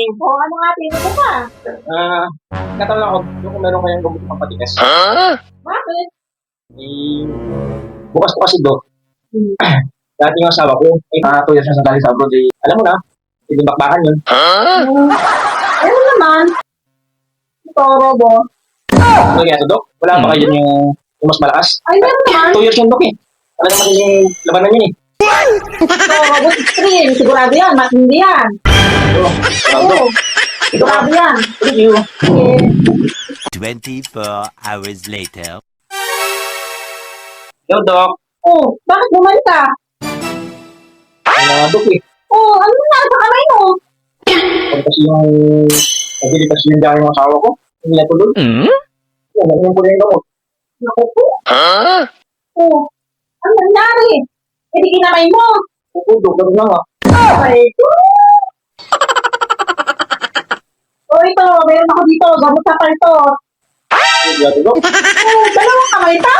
O, ano nga, tingin mo ba? Natanong ako kung meron kayong gamot ng patigas. Bakit? Eh, bukas po kasi do. Hmm. Dati yung asawa ko, 2 years na sa galing sa abroad, alam mo na, hindi bakbakan yun. Ano naman? Ito, Robo. Ano kaya to, Dok? Wala ba kayo yung mas malakas? Ay, meron naman. 2 years yung Dok eh. Talagang matinding labanan yun eh. Ito, Robo Extreme. Sigurado yan. Matindi yan. Oo, Oo. Sigurado yan. thank you. Sige. 24 hours later. Yo, Dok. Oh, bakit bumalik ka? Dok eh. Oh, ano na sa kamay mo? Kung kasi yung nagili kasi yung dahil ng asawa ko, hindi na tuloy. Yan, nainom ko na yung gamot. Naku po. Oh, ano nangyari? Eh, di kinamay mo. Oo, Dok, ganun na nga. Ay, oh, ito, meron ako dito. Gamot sa palto. Grabe, Dok. Oh, dalawang kamay pa?